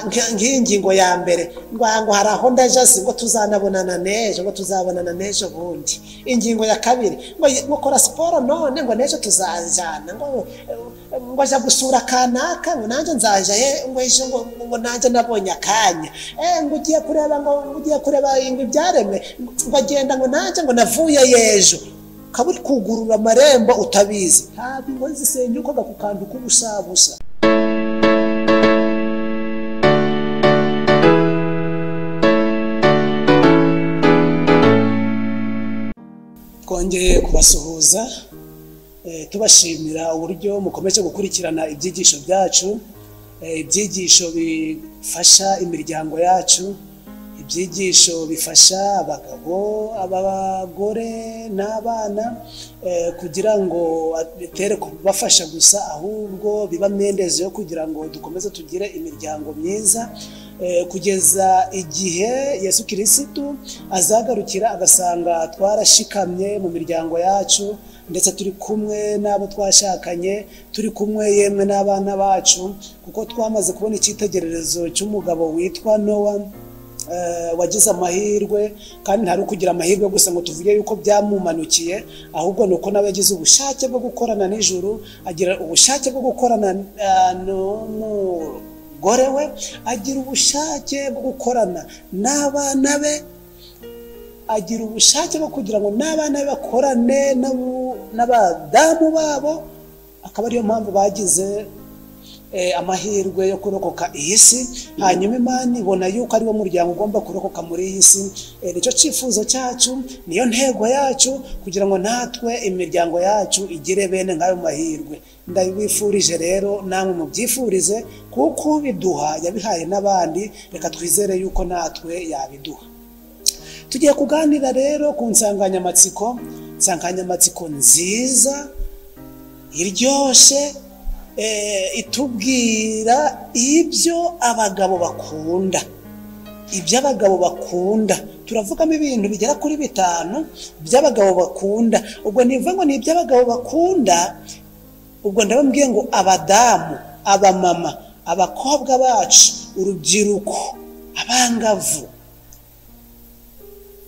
nk'ingingo ya mbere ngo haraho ndaje ngo tuzanabonana nejo ngo tuzabonana nejo bundi. Ingingo ya kabiri ngo kora siporo none ngo nejo tuzajana ngo aja gusura kanaka ngo nanje nzaje ngo ejo ngo nanje nabonye akanya ngo ugiye kureba ingwe byaremwe ngo agenda ngo nanje ngo navuye yejo kaburi kugurura amarembo utabizi habi ngo zisenyuko gakukandu kubusabusa. Twongeye kubasuhuza tubashimira uburyo mukomeje gukurikirana ibyigisho byacu, ibyigisho bifasha imiryango yacu, ibyigisho bifasha abagabo, abagore n'abana kugira ngo bitere kubafasha gusa ahubwo biba mendeze yo kugira ngo dukomeze tugire imiryango myiza kugeza igihe Yesu Kristo azagarukira agasanga twarashikamye mu miryango yacu ndetse turi kumwe nabo twashakanye, turi kumwe yemwe n'abana bacu, kuko twamaze kubona icyitegererezo cy'umugabo witwa Nowa wagize amahirwe, kandi ntari kugira amahirwe gusa ngo tuvuge yuko byamumanukiye, ahubwo nuko nawe yagize ubushake bwo gukorana n'ijuru, agira ubushake bwo gukorana n'umugore we, agira ubushake bwo gukorana n'abana be, agira ubushake bwo kugira ngo n'abana be bakorane n'abadamu babo. Akaba ariyo mpamvu bagize amahirwe yo kurokoka iyi si, hanyuma Imana ibona yuko ari wo muryango ugomba kurokoka muri iyi si. Nicyo cyifuzo cyacu, niyo ntego yacu, kugira ngo natwe imiryango yacu igire bene nk'ayo mahirwe. Ndabifurije rero namwe mubyifurize, kuko biduha yabihaye n'abandi, reka twizere yuko natwe yabiduha. Tugiye kuganira rero ku nsanganyamatsiko nziza iryoshe, itubwira ibyo abagabo bakunda. Ibyo abagabo bakunda turavugamo ibintu bigera kuri 5 by'abagabo bakunda. Ubwo nivuga ngo ni iby'abagabo bakunda, ubwo ndabambwiye ngo abadamu, abamama, abakobwa bacu, urubyiruko, abangavu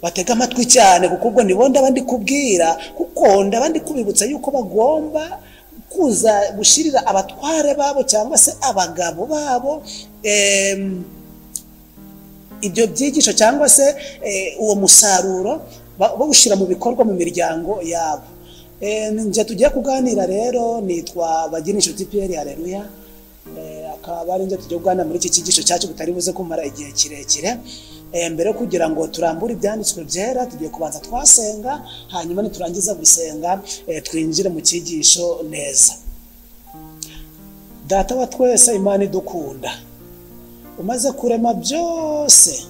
batega amatwi cyane, kuko ubwo nibo ndabandi kubwira, kuko ndabandi kubibutsa yuko bagomba kuza gushirira abatware babo cyangwa se abagabo babo ibyo byigisho cyangwa se uwo musaruro bawushira mu bikorwa mu miryango yabo. Nje tugiye kuganira rero, nitwa Bagirinshuti Pierre, Halelua. Akaba ari nje tugiye kuganira muri iki cyigisho cyacu butari buze kumara igihe kirekire. Mbere kugira ngo turambure ibyanditswe byera, tugiye kubanza twasenga, hanyuma niturangiza gusenga twinjire mu cyigisho neza. Data wa twese, Imana idukunda, umaze kurema byose,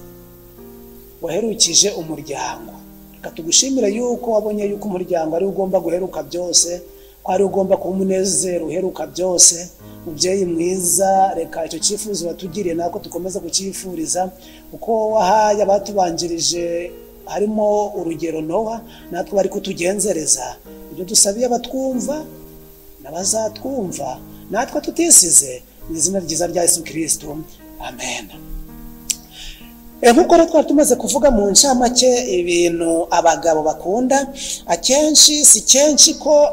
waherukije umuryango. Reka tugushimire yuko wabonye yuko umuryango ari ugomba guheruka byose, ko ari ugomba kuba umunezero uheruka byose. Mubyeyi mwiza, reka icyo cyifuzo watugiriye nako tukomeza kucyifuriza, uko wahaye abatubanjirije harimo urugero Nowa, natwe bari kutugenzereza ibyo dusabiye abatwumva n'abazatwumva, natwe tutisize, mu izina ryiza rya Yesu Kristo, amen. Nkuko twari tumaze kuvuga mu ncamake ibintu abagabo bakunda, akenshi si kenshi ko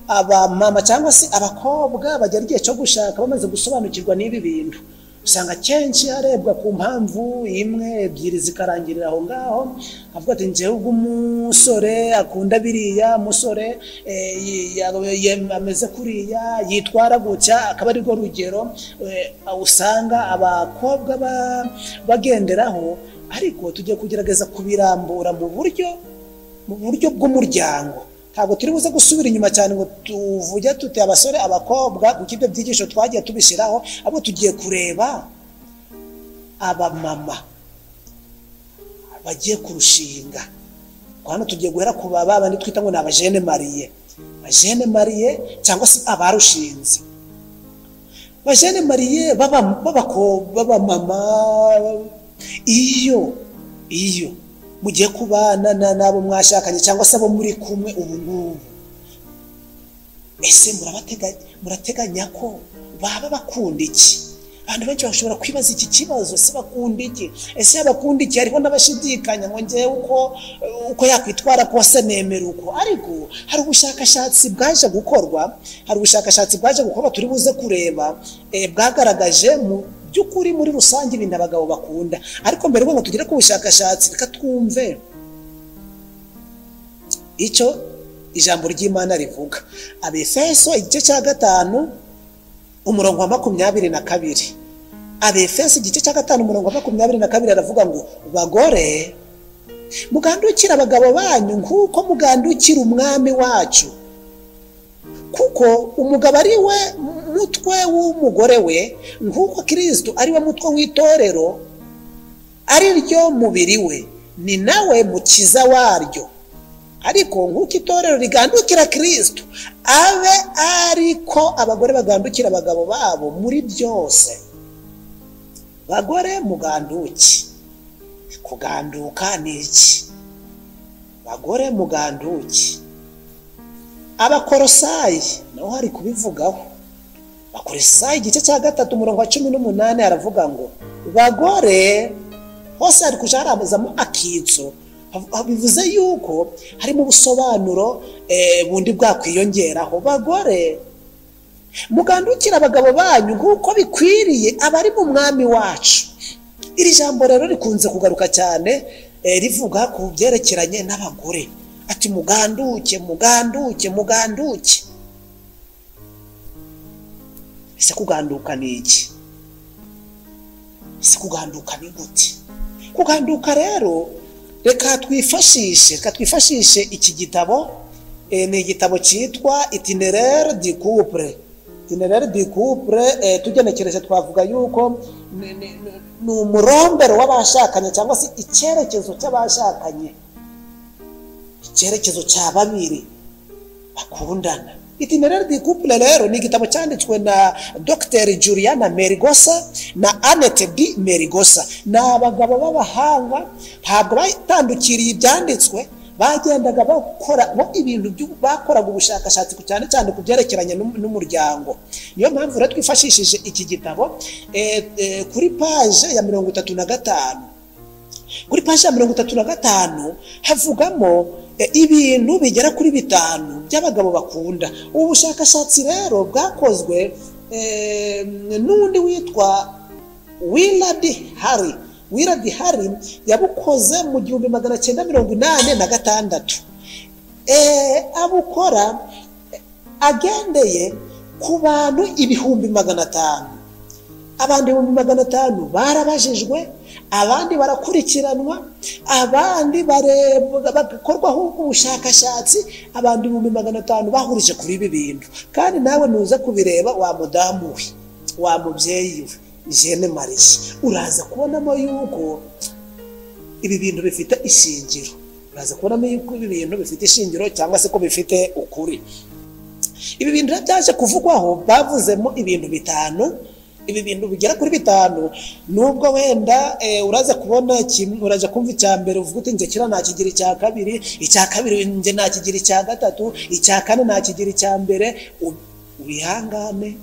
abamama cyangwa se abakobwa bagera igihe cyo gushaka bamaze gusobanukirwa n'ibi bintu. Usanga kenshi harebwa ku mpamvu imwe ebyiri zikarangirira aho ngaho, avuga ati njyewe ubwo umusore akunda biriya, umusore ameze kuriya, yitwara gutya, akaba ari rwo rugero usanga abakobwa bagenderaho. Ariko tugiye kugerageza kubirambura mu buryo bw'umuryango. Ntabwo turi buze gusubira inyuma cyane ngo tuvuge tuti abasore abakobwa, kuko ibyo byigisho twagiye tubishyiraho, abo tugiye kureba abamama bagiye kurushinga. Hano tugiye guhera ku babandi twita ngo ni abajene mariye cyangwa se abarushinze. Bajene mariye b'abamama, iyo mugiye kubana nabo mwashakanye cyangwa se abo muri kumwe ubu ngubu, ese murateganya ko baba bakunda iki? abantu benshi bashobora kwibaza iki kibazo, se bakunda iki? Ese abakunda iki? Hariho n'abashidikanya ngo ngewe uko yakwitwara kose nemera uko. Ariko hari ubushakashatsi bwaje gukorwa, turi buze kureba bwagaragaje mu by'ukuri muri rusange ibintu abagabo bakunda. Ariko mbere ngo tugire ku bushakashatsi, reka twumve icyo ijambo ry'Imana rivuga. Abefeso igice cya 5 umurongo wa 22. Abefeso igice cya 5 umurongo wa 22 aravuga ngo bagore mugandukira abagabo banyu nk'uko mugandukira umwami wacu, kuko umugabo ari we mutwe w'umugore we, nk'uko Kristo ari we mutwe w'itorero ari ryo mubiri we, ni nawe mukiza waryo. Ariko nk'uko itorero rigandukira Kristo, abe ariko abagore bagandukira abagabo babo muri byose. Bagore muganduki. Kuganduka ni iki? Bagore muganduki. Abakorosayi naho hari kubivugaho. Abakorosayi igice cya 3 umurongo wa 18 aravuga ngo bagore hose ari kujaramazamo akitso. Bivuze yuko hari mu busobanuro bundi bwakwiyongeraho. Bagore mugandukira abagabo banyu nk'uko bikwiriye abari mu mwami wacu. Iri jambo rero rikunze kugaruka cyane rivuga ku byerekeranye n'abagore, ati muganduke. Ese kuganduka ni iki? Ese kuganduka ni gute? Kuganduka rero reka twifashishe iki gitabo. Ni igitabo cyitwa Itinéraire du couple. Tugenekereje twavuga yuko ni umurombero w'abashakanye, cyangwa se icyerekezo cy'abashakanye, icyerekezo cya babiri bakundana. Itinéraire du couple rero ni igitabo cyanditswe na Dr. Juliana Merigosa na Annette D. Merigosa. Ni abagabo b'abahanga, ntabwo batandukiriye ibyanditswe, bagendaga bakora ibintu bakoraga ubushakashatsi cyane cyane ku byerekeranye n'umuryango. Niyo mpamvu rero twifashishije iki gitabo kuri page ya 35. Kuri page ya 35 havugamo ibintu bigera kuri 5 by'abagabo bakunda. Ubu bushakashatsi rero bwakozwe n'undi witwa Willard Harry yabukoze mu 1986. Abukora agendeye ku bantu 500,000. Abandi 500,000 barabajijwe, abandi barakurikiranwa, abandi bakorwaho ubushakashatsi, abandi 500,000 bahurije kuri ibi bintu. Kandi nawe nuza kubireba wa mudamu we, wa mubyeyi we, Jeanne Marie, uraza kubonamo yuko ibi bintu bifite ishingiro. Cyangwa se ko bifite ukuri. Ibi bintu byaje kuvugwaho, bavuzemo ibintu 5. Ibi bintu bigera kuri 5, nubwo wenda uraza kubona uraje kumva icya mbere uvuga uti nje kira nakigira icya kabiri, icya kabiri nje nakigira icya gatatu, icya kane nakigira icya mbere. Ubihangane,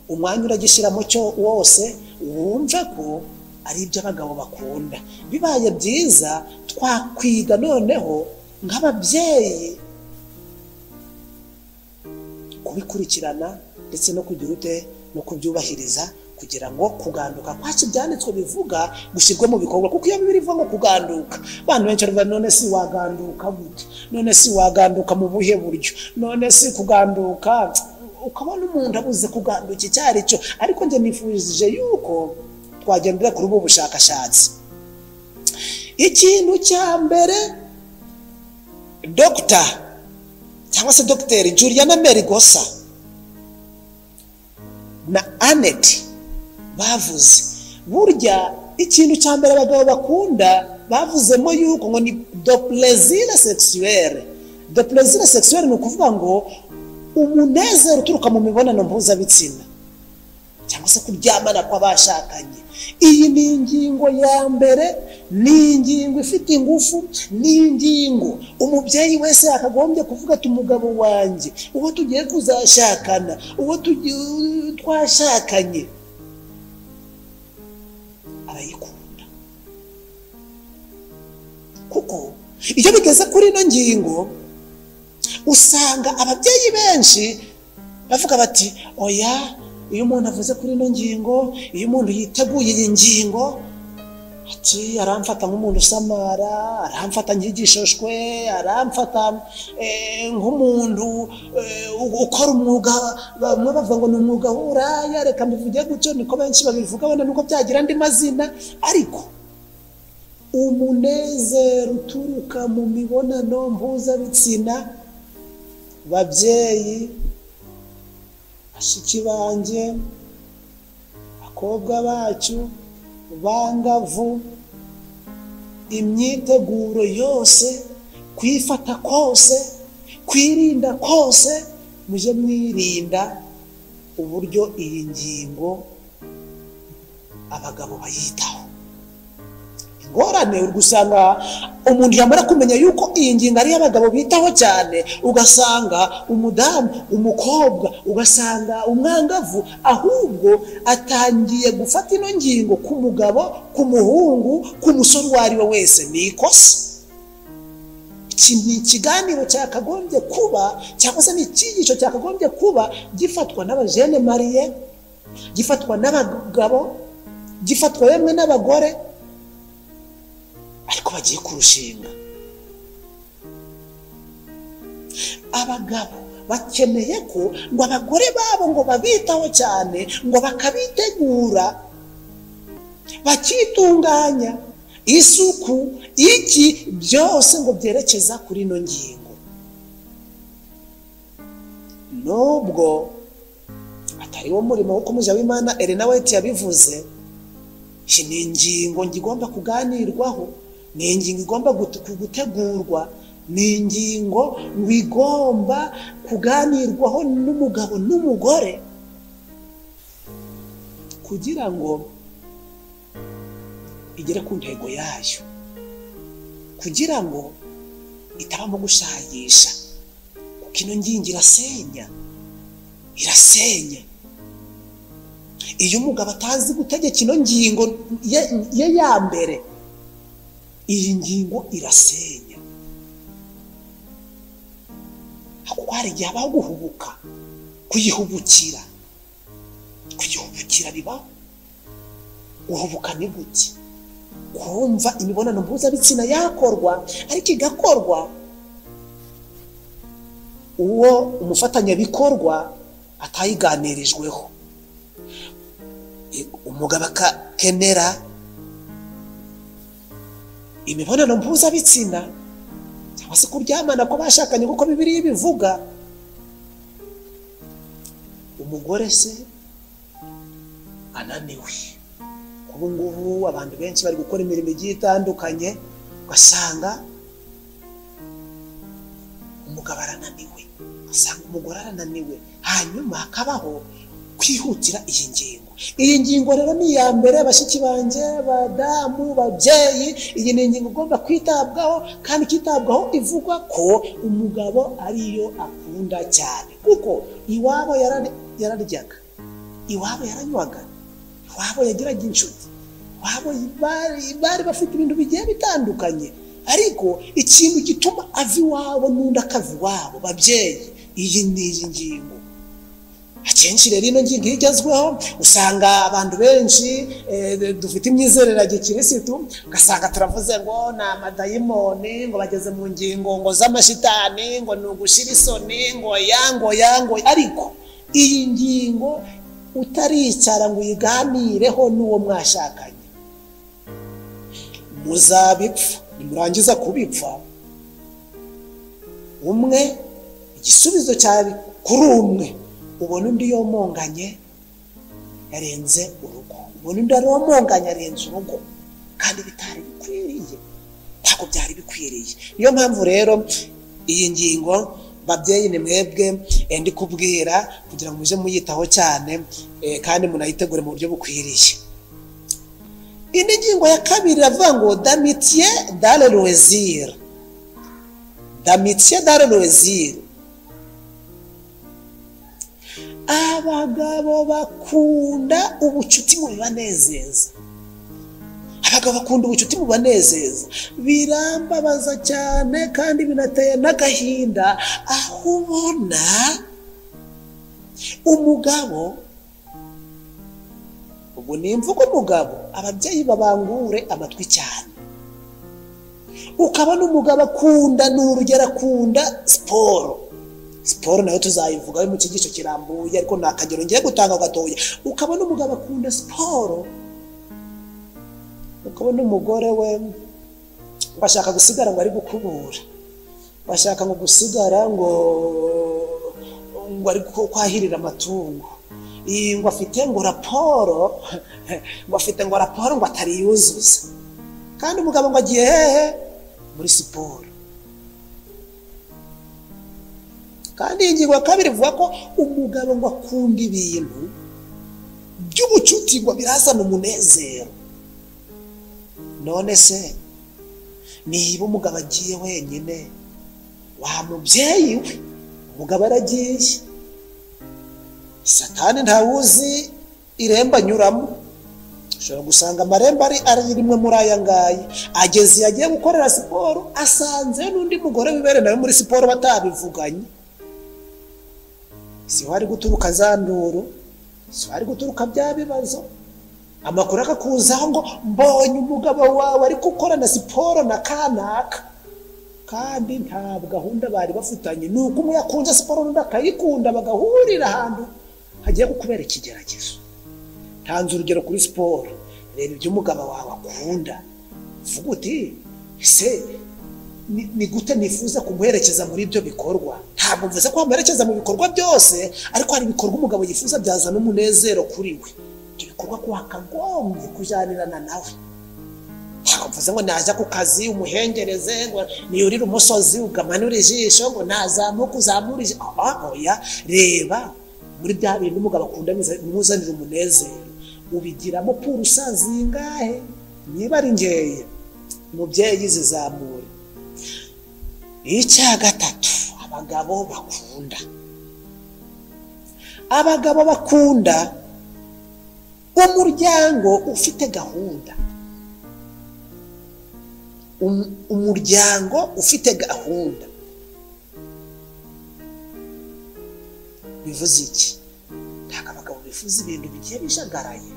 umwanya uragishiramo cyo wose, wumva ko ari ibyo abagabo bakunda. Bibaye byiza twakwiga noneho nk'ababyeyi kubikurikirana ndetse no kugira ute no kubyubahiriza, kugira ngo kuganduka kwacu byanditswe bivuga gushyirwe mu bikorwa. Kuko iyo bivuga ngo kuganduka, abantu benshi baravuga none si waganduka gute, none si waganduka mu buhe buryo, none si kuganduka ukabona umuntu abuze kuganduka icyari cyo. Ariko nje nifuje yuko twagendera kuri ubu bushakashatsi. Ikintu cya mbere Dr. Juliana Merigosa na Annette bavuze, burya ikintu cya mbere abagabo bakunda bavuzemo yuko ngo ni de plaisir sexuel. De plaisir sexuel ni ukuvuga ngo umunezero uturuka mu mibonano mpuzabitsina cyangwa se kuryamana kw'abashakanye. Iyi ni ingingo ya mbere, ni ingingo ifite ingufu, ni ingingo umubyeyi wese yakagombye kuvuga ati umugabo wanjye uwo tugiye kuzashakana, uwo twashakanye, barayikunda, kuko iyo bigeze kuri ino ngingo usanga ababyeyi benshi bavuga bati oya, iyo umuntu avuze kuri ino ngingo, iyo umuntu yiteguye iyi ngingo, ati aramfata nk'umuntu usamara, aramfata nk'igishoshwe, aramfata nk'umuntu ukora umwuga, bamwe bavuga ngo ni umwuga w'uburaya, reka mbivuge gutyo, niko benshi babivuga, wenda nuko byagira andi mazina. Ariko umunezero uturuka mu mibonano mpuzabitsina, babyeyi, bashiki banjye, bakobwa bacu, bangavu, imyiteguro yose, kwifata kose, kwirinda kose, muje mwirinda uburyo iyi ngingo abagabo bayitaho. Ingorane urgusanga umuntu yamara kumenya yuko iyi ngingo ari abagabo bitaho cyane, ugasanga umudamu, umukobwa, ugasanga umwangavu ahubwo atangiye gufata ino ngingo ku mugabo, ku muhungu, ku musore uwo ari we wese. Ni ikosa. Iki ni ikiganiro cyakagombye kuba, cyangwa se ni icyigisho cyakagombye kuba gifatwa n'abajene mariye, gifatwa n'abagabo, gifatwa yemwe n'abagore, ariko bagiye kurushinga. Abagabo bakeneye ko ngo abagore babo ngo babitaho cyane, ngo bakabitegura, bakitunganya, isuku, iki byose ngo byerekeza kuri ino ngingo. Nubwo atari wo murimo wo kumuja w'Imana Nawe yabivuze, iki ni ingingo ngigomba kuganirwaho, ni ingingo igomba gutegurwa, ni ingingo igomba kuganirwaho n'umugabo n'umugore, kugira ngo igere ku ntego yayo, kugira ngo itabamo gushayisha, kuko ino ngingo irasenya. Iyo umugabo atazi gutegeka ino ngingo ye ya mbere, iyi ngingo irasenya. Kuko hari igihe habaho guhubuka, kuyihubukira bibaho. Guhubuka ni gute? Kumva imibonano mpuzabitsina yakorwa, ariko igakorwa uwo umufatanyabikorwa atayiganirijweho. Umugabo akakenera imibonano mpuzabitsina, cyangwa se kuryamana ko bashakanye kuko Bibiliya ibivuga. Umugore se ananiwe. Ubu ngubu abantu benshi bari gukora imirimo igiye itandukanye, ugasanga umugabo arananiwe, ugasanga umugore arananiwe, hanyuma hakabaho kwihutira iyi ngingo. Iyi ngingo rero ni iya mbere, bashiki banjye, badamu, babyeyi. Iyi ni ingingo igomba kwitabwaho, kandi kitabwaho ivugwa ko umugabo ariyo akunda cyane, kuko iwabo yararyaga, iwabo yaranywaga, iwabo yagiraga inshuti, iwabo bari bafite ibintu bigiye bitandukanye. Ariko ikintu gituma ava iwabo n'undi akava iwabo, babyeyi, iyi ni iyi ngingo. Akenshi rero ino ngingo igezweho, usanga abantu benshi dufite imyizerere ya gikirisitu, ugasanga turavuze ngo ni amadayimoni, ngo bageze mu ngingo ngo z'amashitani, ngo ni ugushira isoni, ngo yango. Ariko iyi ngingo utaricara ngo uyiganireho n'uwo mwashakanye, muzabipfa. Nimurangiza kubipfa, umwe igisubizo cyari kuri umwe, ubona undi yomonganye yarenze urugo, ubona undi yomonganye yarenze urugo, kandi bitari bikwiriye, ntabwo byari bikwiriye. Niyo mpamvu rero iyi ngingo, babyeyi, ni mwebwe ndi kubwira kugira ngo muje muyitaho cyane, kandi munayitegure mu buryo bukwiriye. Indi ngingo ya kabiri iravuga ngo d'amitié dans le loisir. D'amitié dans le loisir. Abagabo bakunda ubucuti mu bibanezeza. abagabo bakunda ubucuti bubanezeza. Birambabaza cyane kandi binateye n'agahinda aho ubona umugabo, ubu nimvuga umugabo, ababyeyi babangure amatwi cyane, ukabona umugabo akunda, n'urugero akunda siporo nayo tuzayivuga mu cyigisho kirambuye, ariko nakagero ngiye gutanga gatoya. Ukabona umugabo akunda siporo, ukabona umugore we bashaka gusigara ngo ari gukubura, bashaka ngo gusigara ngo ari kwahirira amatungo, ngo afite ngo raporo ngo atari yuzuza, kandi umugabo ngo agiye hehe? Muri siporo. Kandi ingingo ya kabiri ivuga ko umugabo ngo akunda ibintu by'ubucuti ngo birazana umunezero. None se niba umugabo agiye wenyine, wa mubyeyi we umugabo aragiye, Satani ntawuzi irembo anyuramo. Ushobora gusanga amarembo ari rimwe muri aya ngaya, ageze yagiye gukorera siporo asanze n'undi mugore wibere nawe muri siporo batabivuganye. Si wari guturuka za nduru, si wari guturuka bya bibazo, amakuru akakuzaho ngo mbonye umugabo wawe ari gukorana siporo na kanaka, kandi nta gahunda bari bafitanye. Nuko umwe yakunze siporo n'undi akayikunda, bagahurira ahantu hagiye gukubera ikigeragezo. Tanze urugero kuri siporo, reba ibyo umugabo wawe akunda, vuga uti ese ni gute nifuza kumuherekeza muri ibyo bikorwa. Ntabwo mvuze ko amuherekeza mu bikorwa byose, ariko hari ibikorwa umugabo yifuza byazana umunezero kuri we. Ibyo bikorwa ko wakagombye kujanirana nawe. Ntabwo mvuze ngo naza ku kazi umuhengereze, ngo niyurire umusozi ugamanura ijisho, ngo nazamuka uzamurije. Oya, reba muri bya bintu umugabo akunda muzanira umunezero, ubigiramo puru usazingahe. Niba ari ngeye umubyeyi zizamure. Icya gatatu, abagabo bakunda. Abagabo bakunda umuryango ufite gahunda. Umuryango ufite gahunda bivuze iki? Ntabwo abagabo bifuza ibintu bigiye bijagaraye.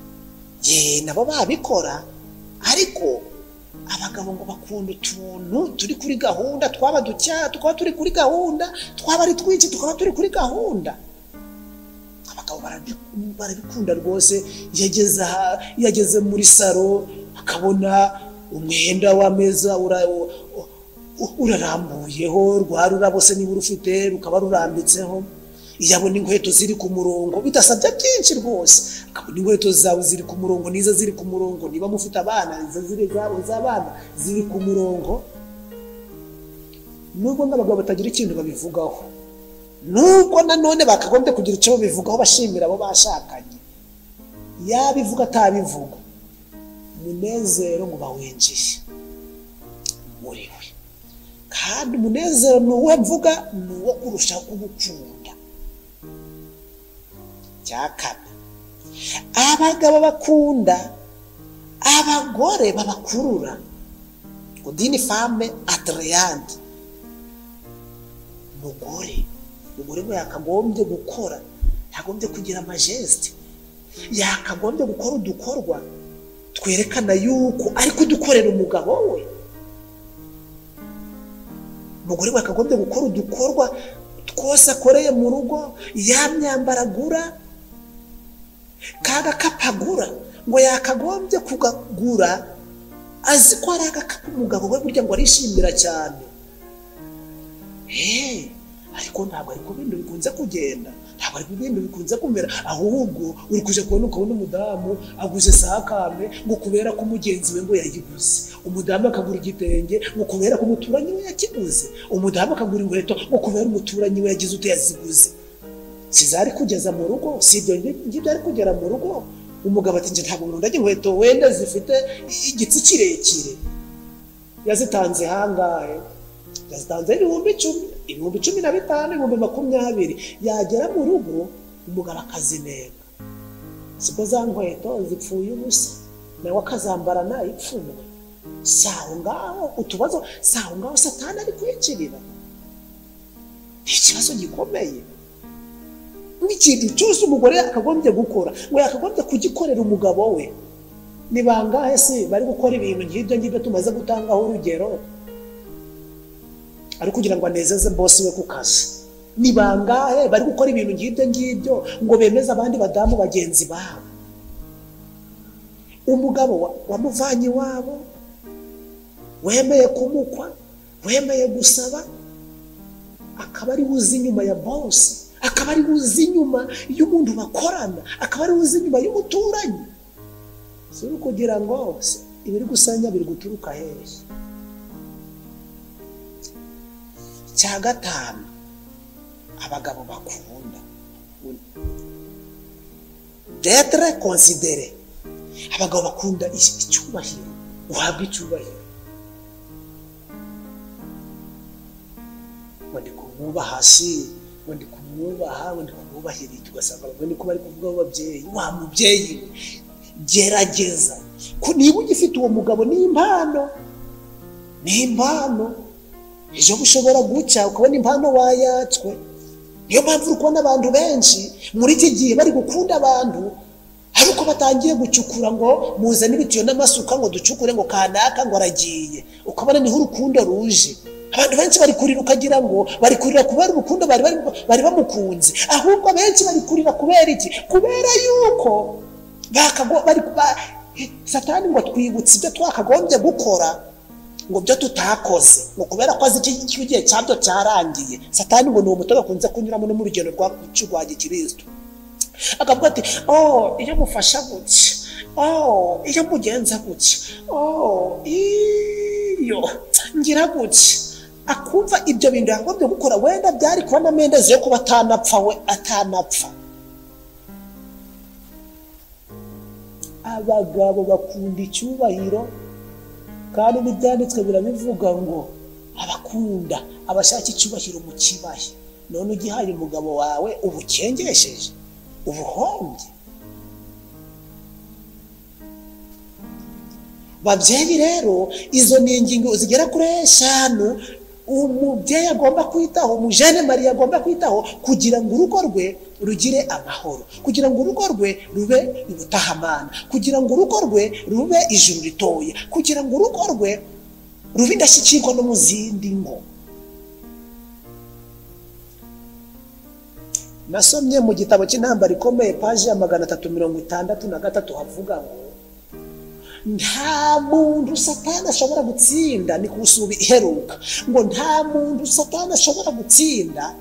Nabo babikora, ariko abagabo ngo bakunda utuntu turi kuri gahunda, twaba ducya tukaba turi kuri gahunda, twaba ari twinshi tukaba turi kuri gahunda. Abagabo barabikunda rwose. Yageze muri saro akabona umwenda w'ameza urarambuyeho, rwa rurabo se niba urufite rukaba rurambitseho, yabona inkweto ziri ku murongo bidasabye byinshi rwose, akabona inkweto zawe ziri ku murongo, nizo ziri ku murongo, niba mufite abana izo ziri z'abana ziri ku murongo. Nubwo n'abagabo batagira ikintu babivugaho, nubwo nanone bakagombye kugira icyo babivugaho bashimira abo bashakanye, yabivuga atabivuga, umunezero ngo bawinjiye muri we. Kandi umunezero ni uwo mvuga, ni uwo kurushaho kugukunda. Cyakane, abagabo bakunda abagore babakurura, ngo dini femme attrayante. Umugore we yakagombye gukora, yagombye kugira amajeste, yakagombye gukora udukorwa twerekana yuko ari kudukorera umugabo we. Umugore we yakagombye gukora udukorwa twose akoreye mu rugo, yamyambaragura, kagakapagura, ngo yakagombye kugagura azi ko ari agakapu umugabo we burya ngo arishimira cyane. Ariko ntabwo ariko bintu bikunze kugenda, ntabwo ariko bintu bikunze kumera. Ahubwo uri kuje kubona ukabona umudamu aguze sakame ngo kubera ko umugenzi we ngo yayiguze, umudamu akagura igitenge ngo kubera ko umuturanyi we yakiguze, umudamu akagura inkweto ngo kubera umuturanyi we yagize utayaziguze. Sizari kugeza mu rugo, si ibyo ngibyo ari kugera mu rugo. Umugabo ati nje ntabwo nkunda inkweto wenda zifite igitsi kirekire. Yazitanze hangahe? Yazitanze 10,000, 15,000, 20,000. Yagera mu rugo umugabo akazinenga, siko za nkweto zipfuye ubusa, nawe akazambarana ipfunwe. Saho ngaho utubazo, saho ngaho Satani ari kwinjirira. Ni ikibazo gikomeye. N'ikintu cyose umugore akagombye gukora, we akagombye kugikorera umugabo we. Ni bangahe se bari gukora ibintu nk'ibyo ngibyo tumaze gutangaho urugero, ari kugira ngo anezeze boss we ku kazi? Ni bangahe bari gukora ibintu nk'ibyo ngibyo ngo bemeze abandi badamu bagenzi babo? Umugabo wamuvanye wabo, wemeye kumukwa, wemeye gusaba, akaba ari uzi inyuma ya boss, akaba ari uzi inyuma y'umuntu bakorana, akaba ari uzi inyuma y'umuturanyi. Si kugira ngo ibiri gusanya biri guturuka hehe? Cya gatanu, abagabo bakunda d'être considéré. Abagabo bakunda icyubahiro, uhabwa icyubahiro. Wandi kumwubaha hasi, wandi kumwubaha, wandi kumwubahira, tugasanga wandi kuba ari kuvuga ababyeyi, wa mubyeyi gerageza ko niba ugifite uwo mugabo n'impano, ejo bushobora guca ukabona impano wayatswe. Niyo mpamvu uri kubona abantu benshi muri iki gihe bari gukunda abantu, ariko batangiye gucukura ngo muzane ibitiyo n'amasuka ngo ducukure ngo kanaka ngo aragiye, ukabona niho urukundo ruje. Abantu benshi bari kurira ukagira ngo bari kurira kubera urukundo bari bamukunze, ahubwo benshi bari kurira kubera iki? Kubera yuko Satani ngo twibutse ibyo twakagombye gukora, ngo byo tutakoze, ngo kubera ko azi iki gihe cyabyo cyarangiye. Satani ngo ni umutobe akunze kunyuramo no mu rugendo rwa gikristo, akavuga ati iyo mufasha gutya, iyo mugenza gutya, iyo ngira gutya, akumva ibyo bintu yagombye gukora wenda byari kuba n'amendezi yo kuba atanapfa we atanapfa. Abagabo bakunda icyubahiro, kandi n'ibyanditswe birabivuga ngo abakunda abashaka icyubahiro mu kibahe. None ugihaye umugabo wawe ubukengesheje, ubuhombye. Babyeyi rero, izo ni ingingo zigera kuri 5 umubyeyi agomba kwitaho, umujene Mariya agomba kwitaho, kugira ngo urugo rwe rugire amahoro, kugira ngo urugo rwe rube ibutahamana, kugira ngo urugo rwe rube ijuru ritoye, kugira ngo urugo rwe rube indashyikirwa no mu zindi ngo. Nasomye mu gitabo cy'intambara ikomeye paji ya 363 havuga ngo nta muntu Satani ashobora gutsinda, ni kusubi iheruka ngo nta muntu Satani ashobora gutsinda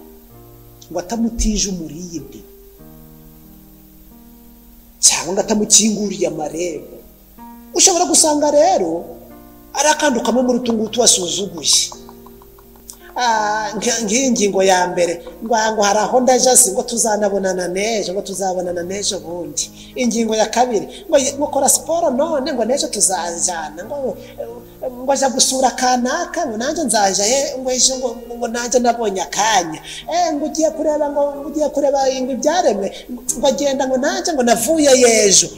ngo atamutije umurindi cyangwa ngo atamukinguriye amarembo. Ushobora gusanga rero arakandukamo muri tungutu wasuzuguye. Ngingo ya mbere ngo haraho ndaje ngo tuzanabonana nejo, ngo tuzabonana nejo bundi. Ingingo ya kabiri ngo kora siporo none ngo nejo tuzajana, ngo aja gusura kanaka ngo nanje nzaje ngo ejo ngo nanje nabonye akanya, ngo ugiye kureba ingwe byaremwe ngo agenda ngo nanje ngo navuye yejo.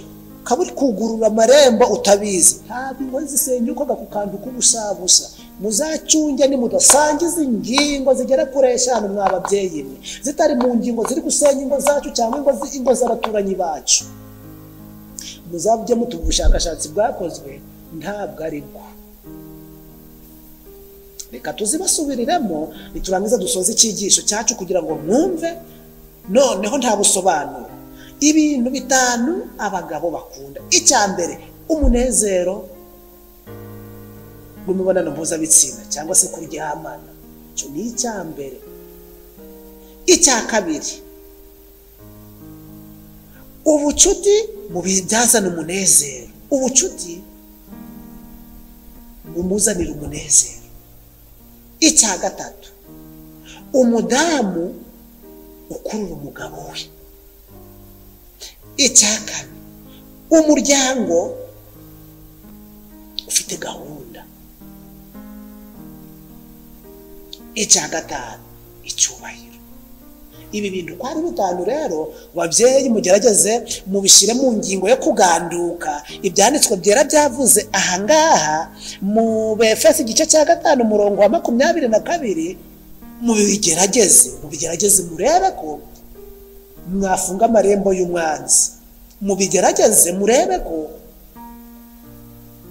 Kaburi kugurura amarembo utabizi, habi ngo zisenyuka gakukanduka ubusabusa. Muzacunge ni mudasangiza ingingo zigera kuri 5 mwababyeyi mwe, zitari mu ngingo ziri gusenya ingo zacu cyangwa ingo z'abaturanyi bacu. Muzabye mutubushakashatsi bwakozwe ntabwo ari bwo. Reka tuzibasubiriremo niturangiza dusoze icyigisho cyacu kugira ngo mwumve noneho nta busobanuro. Ibintu 5 abagabo bakunda. Icyambere, umunezero bw'imibonano mpuzabitsina cyangwa se kuryamana, cyo ni icyambere. Icya kabiri, ubucuti bubyazana umunezero, ubucuti bumuzanira umunezero. Icya gatatu, umudamu ukurura umugabo we. Icya kane, umuryango ufite gahunda. Icya gatanu, icyubahiro. ibi bintu kwari bitanu rero babyeyi mugerageze mubishire mu ngingo yo kuganduka ibyanditswe byera byavuze ahangaha mu Befeso igice cya 5 umurongo wa 22 mubigerageze murebe ko mwafunga amarembo y'umwanzi mubigerageze murebe ko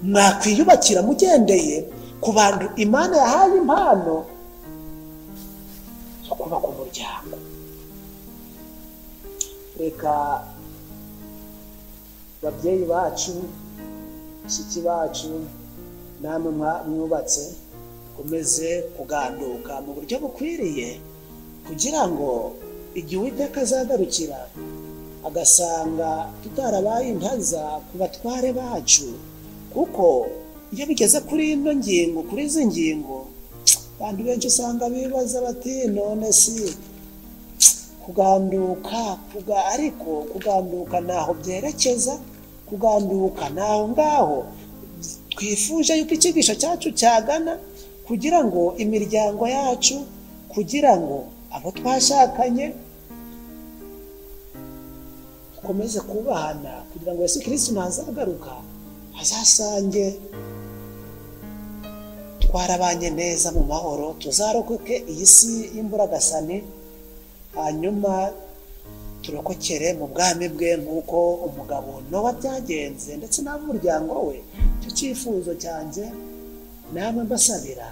mwakwiyubakira mugendeye ku bantu Imana yahaye impano zo kubaka umuryango. Reka babyeyi bacu bashiki bacu namwe mwubatse komeze kuganduka mu buryo bukwiriye kugira ngo igihe Uwiteka azagarukira agasanga tutarabaye intaza ku batware bacu, kuko iyo bigeze kuri ino ngingo kuri izi ngingo abantu benshi usanga bibaza bati none si kuganduka ariko kuganduka naho byerekeza, kuganduka naho ngaho twifuje yuko icyigisho cyacu cyagana kugira ngo imiryango yacu, kugira ngo abo twashakanye dukomeze kubahana, kugira ngo Yesu Kristo nazagaruka azasange twarabanye neza mu mahoro, tuzarokoke iyi si y'Imburagasani, hanyuma turokokere mu bwami bwe nk'uko umugabo Nawe byagenze ndetse n'umuryango we. Icyo cyifuzo cyanjye namwe mbasabira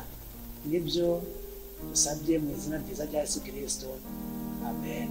nibyo dusabye mu izina ryiza rya Yesu Kristo. Amen.